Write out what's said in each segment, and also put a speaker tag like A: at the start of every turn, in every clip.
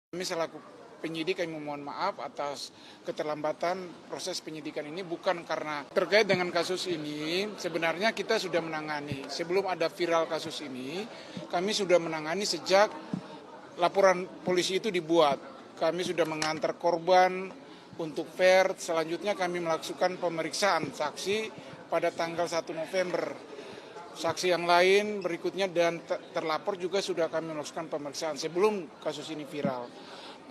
A: Kami selaku penyidik kami memohon maaf atas keterlambatan proses penyidikan ini, bukan karena terkait dengan kasus ini. Sebenarnya kita sudah menangani sebelum ada viral kasus ini, kami sudah menangani sejak laporan polisi itu dibuat. Kami sudah mengantar korban untuk fair. Selanjutnya kami melakukan pemeriksaan saksi pada tanggal 1 November. Saksi yang lain berikutnya dan terlapor juga sudah kami melakukan pemeriksaan sebelum kasus ini viral.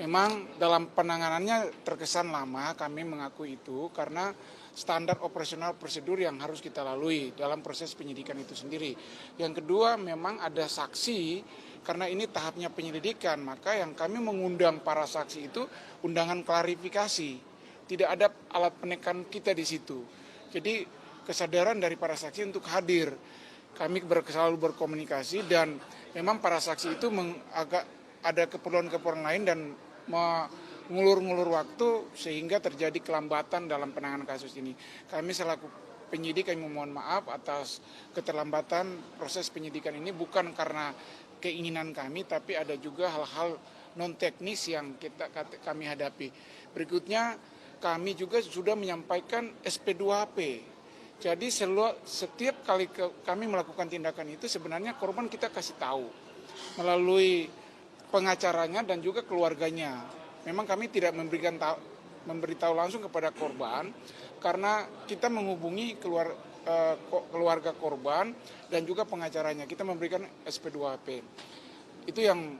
A: Memang dalam penanganannya terkesan lama, kami mengakui itu karena standar operasional prosedur yang harus kita lalui dalam proses penyidikan itu sendiri. Yang kedua, memang ada saksi, karena ini tahapnya penyelidikan, maka yang kami mengundang para saksi itu undangan klarifikasi. Tidak ada alat penekan kita di situ. Jadi kesadaran dari para saksi untuk hadir. Kami selalu berkomunikasi dan memang para saksi itu agak ada keperluan-keperluan lain dan mengulur-ngulur waktu sehingga terjadi kelambatan dalam penanganan kasus ini. Kami selaku penyidik kami memohon maaf atas keterlambatan proses penyidikan ini, bukan karena keinginan kami, tapi ada juga hal-hal non teknis yang kami hadapi. Berikutnya kami juga sudah menyampaikan SP2HP. Jadi setiap kali kami melakukan tindakan itu sebenarnya korban kita kasih tahu melalui pengacaranya dan juga keluarganya. Memang kami tidak memberitahu langsung kepada korban karena kita menghubungi keluarga korban dan juga pengacaranya. Kita memberikan SP2HP. Itu yang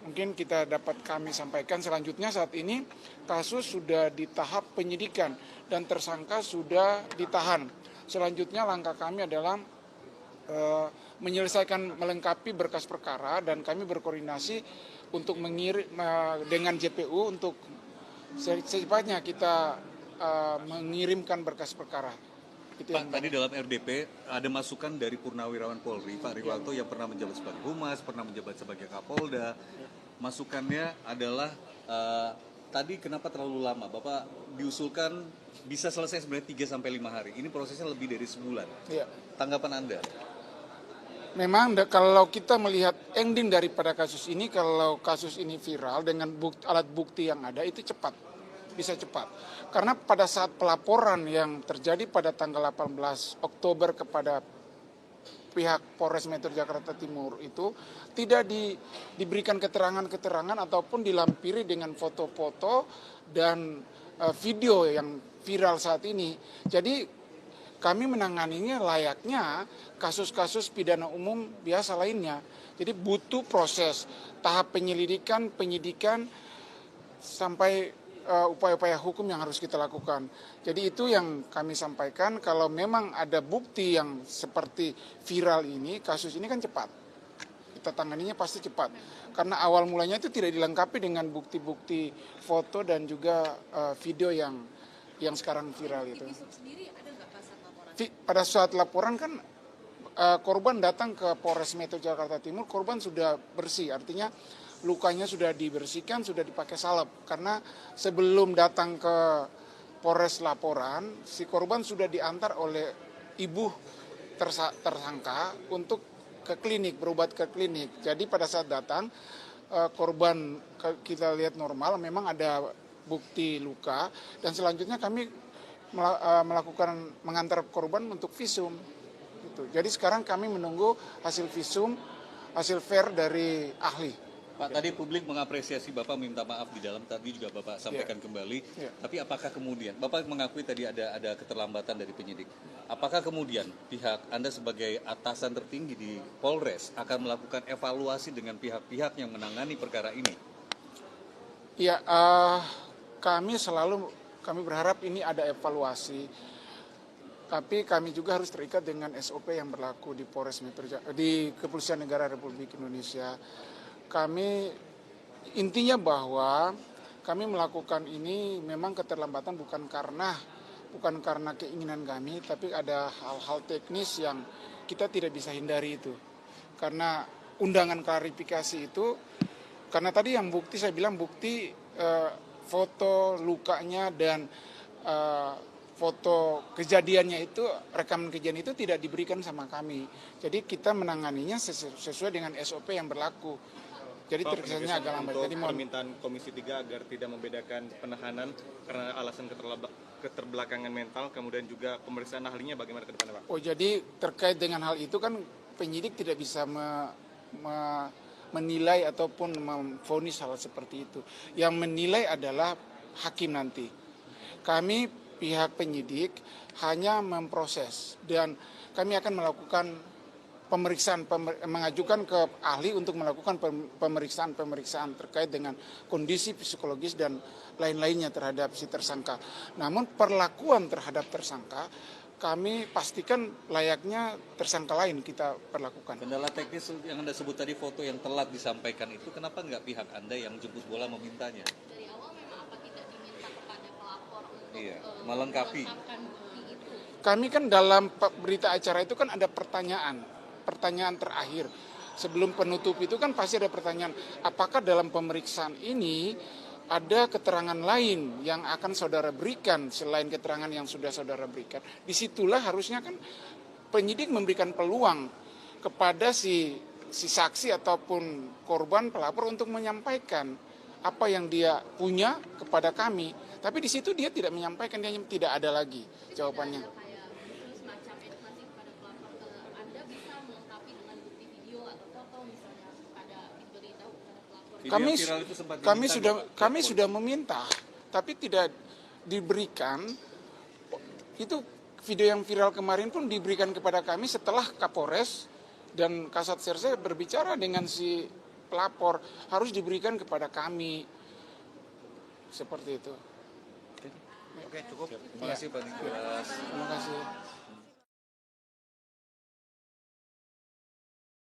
A: mungkin kita dapat kami sampaikan. Selanjutnya saat ini kasus sudah di tahap penyidikan dan tersangka sudah ditahan. Selanjutnya langkah kami adalah menyelesaikan melengkapi berkas perkara dan kami berkoordinasi untuk dengan JPU untuk secepatnya kita mengirimkan berkas perkara. Itu
B: Pak, tadi dalam RDP ada masukan dari Purnawirawan Polri, Pak Riwanto yang pernah menjabat sebagai Humas, pernah menjabat sebagai Kapolda. Masukannya adalah tadi kenapa terlalu lama? Bapak diusulkan bisa selesai sebenarnya 3-5 hari. Ini prosesnya lebih dari sebulan.
A: Ya.
B: Tanggapan Anda?
A: Memang kalau kita melihat ending daripada kasus ini, kalau kasus ini viral dengan alat bukti yang ada itu cepat, bisa cepat. Karena pada saat pelaporan yang terjadi pada tanggal 18 Oktober kepada pihak Polres Metro Jakarta Timur itu tidak diberikan keterangan-keterangan ataupun dilampiri dengan foto-foto dan video yang viral saat ini. Jadi kami menanganinya layaknya kasus-kasus pidana umum biasa lainnya. Jadi butuh proses tahap penyelidikan, penyidikan, sampai upaya-upaya hukum yang harus kita lakukan. Jadi itu yang kami sampaikan, kalau memang ada bukti yang seperti viral ini, kasus ini kan cepat. Kita tanganinya pasti cepat. Karena awal mulanya itu tidak dilengkapi dengan bukti-bukti foto dan juga video yang sekarang viral itu. Pada saat laporan kan korban datang ke Polres Metro Jakarta Timur, korban sudah bersih, artinya lukanya sudah dibersihkan, sudah dipakai salep. Karena sebelum datang ke Polres laporan, si korban sudah diantar oleh ibu tersangka untuk ke klinik, berobat ke klinik. Jadi pada saat datang, korban kita lihat normal, memang ada bukti luka, dan selanjutnya kami mengantar korban untuk visum. Gitu. Jadi sekarang kami menunggu hasil visum, hasil fair dari ahli.
B: Pak, tadi publik mengapresiasi Bapak minta maaf di dalam, tadi juga Bapak sampaikan kembali. Tapi apakah kemudian, Bapak mengakui tadi ada keterlambatan dari penyidik. Apakah kemudian pihak Anda sebagai atasan tertinggi di Polres akan melakukan evaluasi dengan pihak-pihak yang menangani perkara ini?
A: Ya, kami berharap ini ada evaluasi. Tapi kami juga harus terikat dengan SOP yang berlaku di Polres di Kepolisian Negara Republik Indonesia. Kami intinya bahwa kami melakukan ini memang keterlambatan bukan karena keinginan kami, tapi ada hal-hal teknis yang kita tidak bisa hindari itu. Karena undangan klarifikasi itu, karena tadi yang bukti saya bilang bukti foto lukanya dan foto kejadiannya itu, rekaman kejadian itu tidak diberikan sama kami. Jadi kita menanganinya sesuai dengan SOP yang berlaku. Jadi
C: Pak,
A: terkesannya
C: penegasan
A: agak lambat.
C: untuk
A: Jadi mohon
C: permintaan Komisi 3 agar tidak membedakan penahanan karena alasan keterbelakangan mental, kemudian juga pemeriksaan ahlinya bagaimana ke depannya, Pak?
A: Oh, jadi terkait dengan hal itu kan penyidik tidak bisa menilai ataupun memvonis hal seperti itu. Yang menilai adalah hakim nanti. Kami pihak penyidik hanya memproses dan kami akan melakukan mengajukan ke ahli untuk melakukan pemeriksaan terkait dengan kondisi psikologis dan lain-lainnya terhadap si tersangka. Namun perlakuan terhadap tersangka kami pastikan layaknya tersangka lain kita perlakukan.
B: Kendala teknis yang Anda sebut tadi, foto yang telat disampaikan itu, kenapa nggak pihak Anda yang jemput bola memintanya?
D: Dari awal memang apa tidak diminta kepada pelapor untuk
B: melengkapi.
D: melengkapkan bukti itu?
A: Kami kan dalam berita acara itu kan ada pertanyaan terakhir. Sebelum penutup itu kan pasti ada pertanyaan, apakah dalam pemeriksaan ini ada keterangan lain yang akan saudara berikan selain keterangan yang sudah saudara berikan. Disitulah harusnya kan penyidik memberikan peluang kepada si saksi ataupun korban pelapor untuk menyampaikan apa yang dia punya kepada kami. Tapi di situ dia tidak menyampaikan, dia tidak ada lagi jawabannya.
D: Kayak semacam edukasi kepada pelapor, Anda bisa melengkapi dengan bukti video atau foto misalnya ada diberitahu kepada pelapor.
B: Video yang viral itu sempat diminta
A: Kami sudah meminta, tapi tidak diberikan. Itu video yang viral kemarin pun diberikan kepada kami setelah Kapolres dan Kasat Serse berbicara dengan si pelapor, harus diberikan kepada kami. Seperti itu.
C: Oke, cukup.
B: Terima kasih Pak Nikolas.
A: Terima kasih.